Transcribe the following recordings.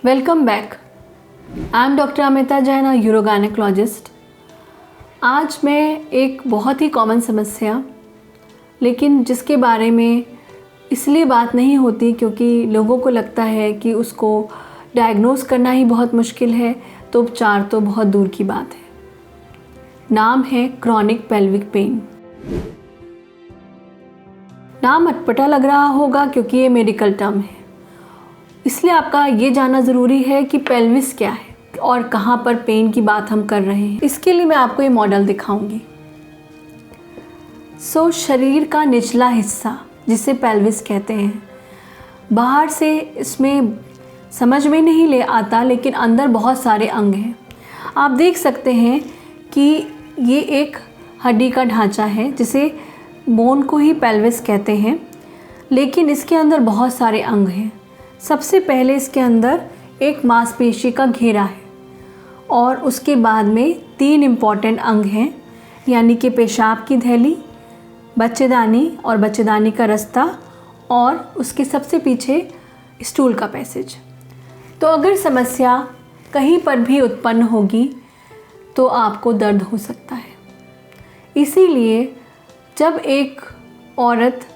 Welcome back. I am doctor Amita Jain, urogynaecologist. आज मैं एक बहुत ही कॉमन समस्या, लेकिन जिसके बारे में इसलिए बात नहीं होती क्योंकि लोगों को लगता है कि उसको डायग्नोस करना ही बहुत मुश्किल है, तो उपचार तो बहुत दूर की बात है। नाम है क्रॉनिक पेल्विक पेन। नाम अटपटा लग रहा होगा क्योंकि ये मेडिकल टर्म है, इसलिए आपका ये जानना ज़रूरी है कि पेल्विस क्या है और कहाँ पर पेन की बात हम कर रहे हैं। इसके लिए मैं आपको ये मॉडल दिखाऊंगी। शरीर का निचला हिस्सा जिसे पेल्विस कहते हैं, बाहर से इसमें समझ में नहीं ले आता, लेकिन अंदर बहुत सारे अंग हैं। आप देख सकते हैं कि ये एक हड्डी का ढांचा है जिसे बोन को ही पेल्विस कहते हैं, लेकिन इसके अंदर बहुत सारे अंग हैं। सबसे पहले इसके अंदर एक मांसपेशी का घेरा है और उसके बाद में 3 इम्पॉर्टेंट अंग हैं, यानी कि पेशाब की थैली, बच्चेदानी और बच्चेदानी का रास्ता, और उसके सबसे पीछे स्टूल का पैसेज। तो अगर समस्या कहीं पर भी उत्पन्न होगी तो आपको दर्द हो सकता है। इसीलिए जब एक औरत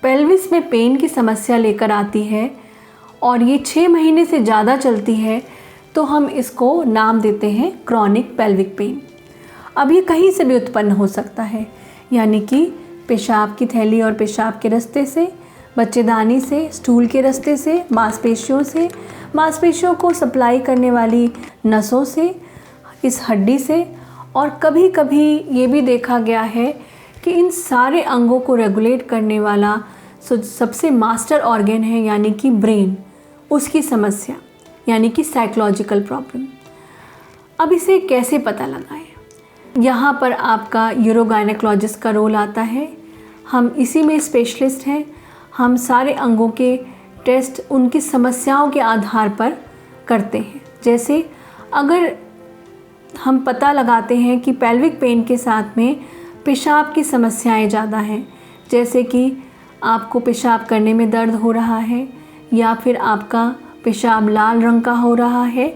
पेल्विस में पेन की समस्या लेकर आती है और ये 6 महीने से ज़्यादा चलती है, तो हम इसको नाम देते हैं क्रॉनिक पेल्विक पेन। अब ये कहीं से भी उत्पन्न हो सकता है, यानी कि पेशाब की थैली और पेशाब के रास्ते से, बच्चेदानी से, स्टूल के रास्ते से, मांसपेशियों को सप्लाई करने वाली नसों से, इस हड्डी से, और कभी कभी ये भी देखा गया है कि इन सारे अंगों को रेगुलेट करने वाला सबसे मास्टर ऑर्गन है, यानी कि ब्रेन, उसकी समस्या, यानी कि साइकोलॉजिकल प्रॉब्लम। अब इसे कैसे पता लगाएं? यहाँ पर आपका यूरोगायनेकोलॉजिस्ट का रोल आता है। हम इसी में स्पेशलिस्ट हैं। हम सारे अंगों के टेस्ट उनकी समस्याओं के आधार पर करते हैं। जैसे अगर हम पता लगाते हैं कि पेल्विक पेन के साथ में पेशाब की समस्याएं ज़्यादा हैं, जैसे कि आपको पेशाब करने में दर्द हो रहा है, या फिर आपका पेशाब लाल रंग का हो रहा है,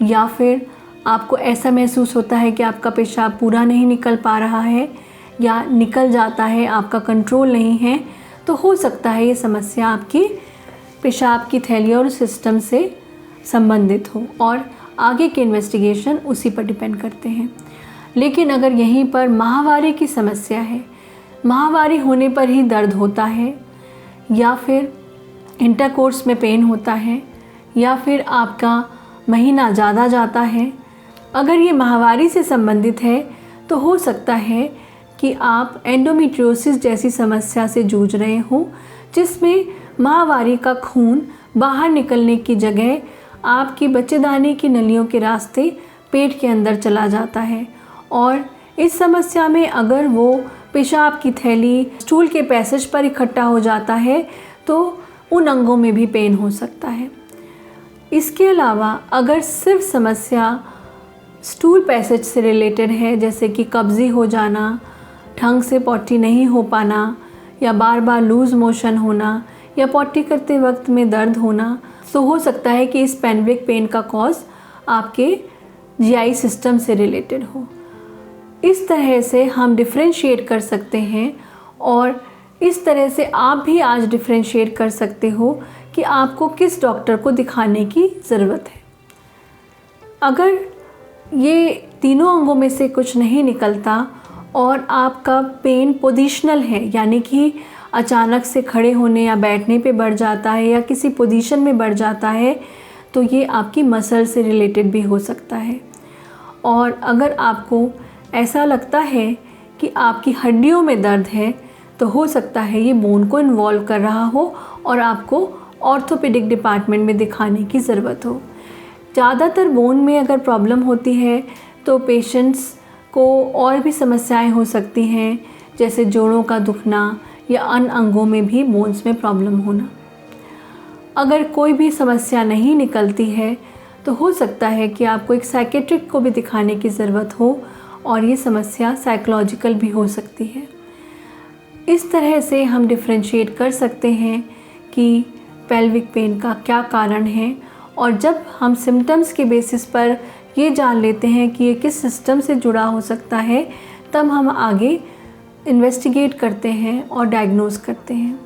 या फिर आपको ऐसा महसूस होता है कि आपका पेशाब पूरा नहीं निकल पा रहा है या निकल जाता है, आपका कंट्रोल नहीं है, तो हो सकता है ये समस्या आपकी पेशाब की थैली और सिस्टम से संबंधित हो, और आगे के इन्वेस्टिगेशन उसी पर डिपेंड करते हैं। लेकिन अगर यहीं पर माहवारी की समस्या है, माहवारी होने पर ही दर्द होता है, या फिर इंटरकोर्स में पेन होता है, या फिर आपका महीना ज़्यादा जाता है, अगर ये माहवारी से संबंधित है तो हो सकता है कि आप एंडोमेट्रियोसिस जैसी समस्या से जूझ रहे हो, जिसमें माहवारी का खून बाहर निकलने की जगह आपकी बच्चेदानी की नलियों के रास्ते पेट के अंदर चला जाता है, और इस समस्या में अगर वो पेशाब की थैली स्टूल के पैसेज पर इकट्ठा हो जाता है तो उन अंगों में भी पेन हो सकता है। इसके अलावा अगर सिर्फ समस्या स्टूल पैसेज से रिलेटेड है, जैसे कि कब्ज़ी हो जाना, ढंग से पॉटी नहीं हो पाना, या बार बार लूज़ मोशन होना, या पॉटी करते वक्त में दर्द होना, तो हो सकता है कि इस पेल्विक पेन का कॉज आपके जीआई सिस्टम से रिलेटेड हो। इस तरह से हम डिफरेंशिएट कर सकते हैं, और इस तरह से आप भी आज डिफरेंशिएट कर सकते हो कि आपको किस डॉक्टर को दिखाने की ज़रूरत है। अगर ये तीनों अंगों में से कुछ नहीं निकलता और आपका पेन पोजीशनल है, यानी कि अचानक से खड़े होने या बैठने पे बढ़ जाता है या किसी पोजीशन में बढ़ जाता है, तो ये आपकी मसल से रिलेटेड भी हो सकता है। और अगर आपको ऐसा लगता है कि आपकी हड्डियों में दर्द है, तो हो सकता है ये बोन को इन्वॉल्व कर रहा हो और आपको ऑर्थोपेडिक डिपार्टमेंट में दिखाने की ज़रूरत हो। ज़्यादातर बोन में अगर प्रॉब्लम होती है तो पेशेंट्स को और भी समस्याएं हो सकती हैं, जैसे जोड़ों का दुखना या अन्य अंगों में भी बोन्स में प्रॉब्लम होना। अगर कोई भी समस्या नहीं निकलती है तो हो सकता है कि आपको एक साइकेट्रिक को भी दिखाने की ज़रूरत हो, और ये समस्या साइकोलॉजिकल भी हो सकती है। इस तरह से हम डिफरेंशिएट कर सकते हैं कि पेल्विक पेन का क्या कारण है और जब हम सिम्टम्स के बेसिस पर ये जान लेते हैं कि ये किस सिस्टम से जुड़ा हो सकता है, तब हम आगे इन्वेस्टिगेट करते हैं और डायग्नोज करते हैं।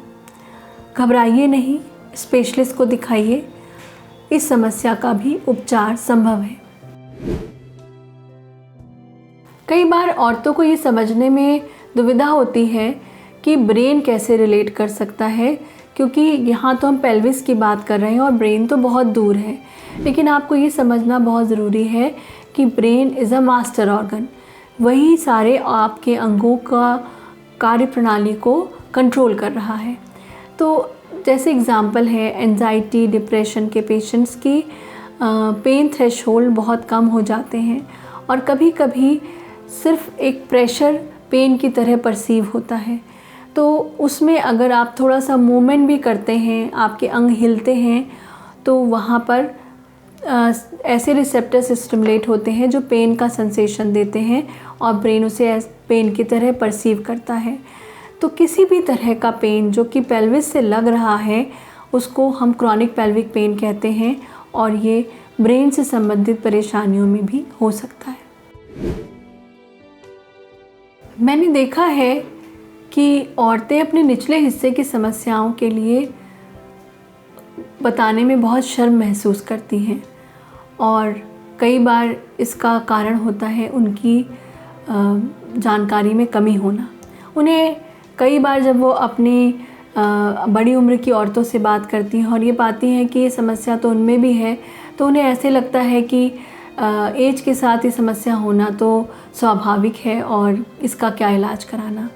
घबराइए नहीं, स्पेशलिस्ट को दिखाइए, इस समस्या का भी उपचार संभव है। कई बार औरतों को ये समझने में दुविधा होती है कि ब्रेन कैसे रिलेट कर सकता है, क्योंकि यहाँ तो हम पेल्विस की बात कर रहे हैं और ब्रेन तो बहुत दूर है। लेकिन आपको ये समझना बहुत ज़रूरी है कि brain is a master organ, वही सारे आपके अंगों का कार्यप्रणाली को कंट्रोल कर रहा है। तो जैसे एग्ज़ाम्पल है, एंजाइटी डिप्रेशन के पेशेंट्स की पेन थ्रेशोल्ड बहुत कम हो जाते हैं और कभी कभी सिर्फ एक प्रेशर पेन की तरह परसीव होता है। तो उसमें अगर आप थोड़ा सा मूवमेंट भी करते हैं, आपके अंग हिलते हैं, तो वहाँ पर ऐसे रिसेप्टर्स स्टिमुलेट होते हैं जो पेन का सेंसेशन देते हैं और ब्रेन उसे पेन की तरह परसीव करता है। तो किसी भी तरह का पेन जो कि पेल्विस से लग रहा है, उसको हम क्रॉनिक पेल्विक पेन कहते हैं और ये ब्रेन से संबंधित परेशानियों में भी हो सकता है। मैंने देखा है कि औरतें अपने निचले हिस्से की समस्याओं के लिए बताने में बहुत शर्म महसूस करती हैं और कई बार इसका कारण होता है उनकी जानकारी में कमी होना। उन्हें कई बार जब वो अपनी बड़ी उम्र की औरतों से बात करती हैं और ये पाती हैं कि ये समस्या तो उनमें भी है, तो उन्हें ऐसे लगता है कि एज के साथ ये समस्या होना तो स्वाभाविक है और इसका क्या इलाज कराना,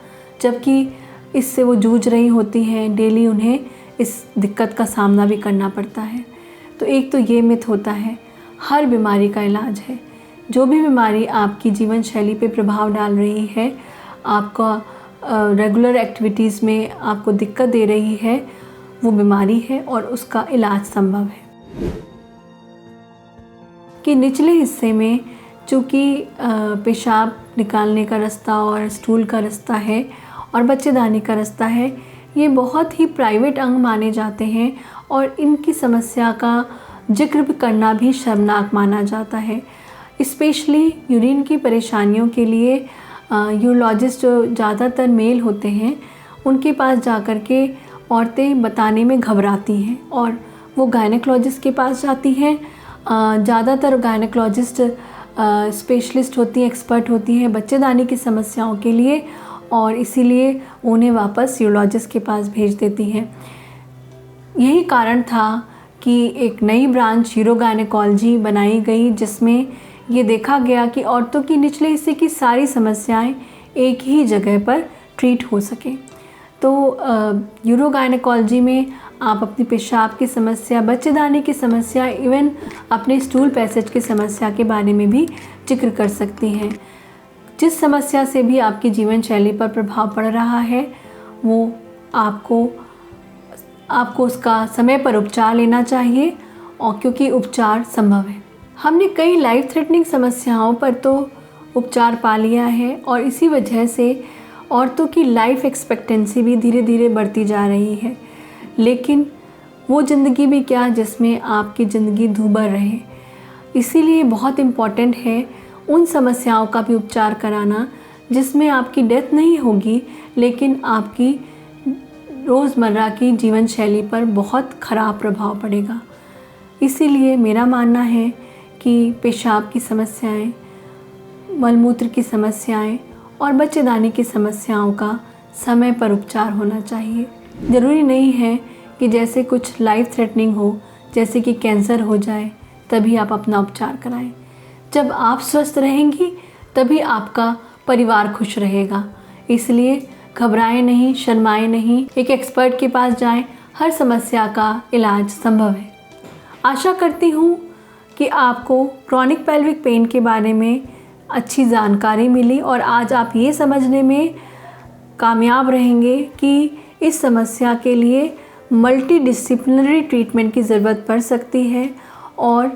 जबकि इससे वो जूझ रही होती हैं, डेली उन्हें इस दिक्कत का सामना भी करना पड़ता है। तो एक तो ये मिथ होता है, हर बीमारी का इलाज है। जो भी बीमारी आपकी जीवन शैली पे प्रभाव डाल रही है, आपका रेगुलर एक्टिविटीज़ में आपको दिक्कत दे रही है, वो बीमारी है और उसका इलाज संभव है। कि निचले हिस्से में चूँकि पेशाब निकालने का रास्ता और स्टूल का रास्ता है और बच्चेदानी का रास्ता है, ये बहुत ही प्राइवेट अंग माने जाते हैं और इनकी समस्या का जिक्र भी करना भी शर्मनाक माना जाता है। स्पेशली यूरिन की परेशानियों के लिए यूरोलॉजिस्ट जो ज़्यादातर मेल होते हैं, उनके पास जाकर के औरतें बताने में घबराती हैं और वो गायनेकोलॉजिस्ट के पास जाती हैं। ज़्यादातर गायनेकोलॉजिस्ट स्पेशलिस्ट होती हैं, एक्सपर्ट होती हैं बच्चेदानी की समस्याओं के लिए और इसीलिए उन्हें वापस यूरोलॉजिस्ट के पास भेज देती हैं। यही कारण था कि एक नई ब्रांच यूरोगायनेकोलॉजी बनाई गई, जिसमें ये देखा गया कि औरतों की निचले हिस्से की सारी समस्याएं एक ही जगह पर ट्रीट हो सकें। तो यूरोगायनेकोलॉजी में आप अपनी पेशाब की समस्या, बच्चेदानी की समस्या, इवन अपने स्टूल पैसेज की समस्या के बारे में भी जिक्र कर सकती हैं। जिस समस्या से भी आपकी जीवन शैली पर प्रभाव पड़ रहा है, वो आपको उसका समय पर उपचार लेना चाहिए और क्योंकि उपचार संभव है। हमने कई लाइफ थ्रेटनिंग समस्याओं पर तो उपचार पा लिया है और इसी वजह से औरतों की लाइफ एक्सपेक्टेंसी भी धीरे धीरे बढ़ती जा रही है। लेकिन वो ज़िंदगी भी क्या जिसमें आपकी ज़िंदगी दूभर रहे। इसीलिए बहुत इम्पॉर्टेंट है उन समस्याओं का भी उपचार कराना जिसमें आपकी डेथ नहीं होगी, लेकिन आपकी रोज़मर्रा की जीवन शैली पर बहुत ख़राब प्रभाव पड़ेगा। इसीलिए मेरा मानना है कि पेशाब की समस्याएं, मलमूत्र की समस्याएं और बच्चेदानी की समस्याओं का समय पर उपचार होना चाहिए। ज़रूरी नहीं है कि जैसे कुछ लाइफ थ्रेटनिंग हो, जैसे कि कैंसर हो जाए, तभी आप अपना उपचार कराएं। जब आप स्वस्थ रहेंगी तभी आपका परिवार खुश रहेगा। इसलिए घबराएं नहीं, शर्माएं नहीं, एक एक्सपर्ट के पास जाएं, हर समस्या का इलाज संभव है। आशा करती हूँ कि आपको क्रॉनिक पेल्विक पेन के बारे में अच्छी जानकारी मिली और आज आप ये समझने में कामयाब रहेंगे कि इस समस्या के लिए मल्टीडिसिप्लिनरी ट्रीटमेंट की ज़रूरत पड़ सकती है और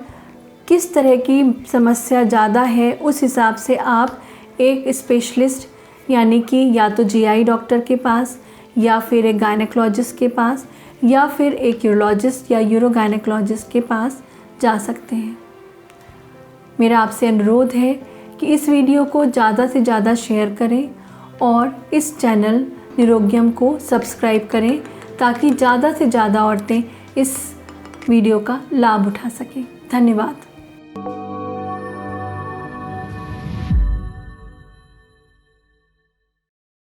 किस तरह की समस्या ज़्यादा है उस हिसाब से आप एक स्पेशलिस्ट यानी कि या तो जीआई डॉक्टर के पास या फिर एक गायनेकोलॉजिस्ट के पास या फिर एक यूरोलॉजिस्ट या यूरोगायनेकोलॉजिस्ट के पास जा सकते हैं। मेरा आपसे अनुरोध है कि इस वीडियो को ज़्यादा से ज़्यादा शेयर करें और इस चैनल निरोग्यम को सब्सक्राइब करें ताकि ज़्यादा से ज़्यादा औरतें इस वीडियो का लाभ उठा सकें। धन्यवाद।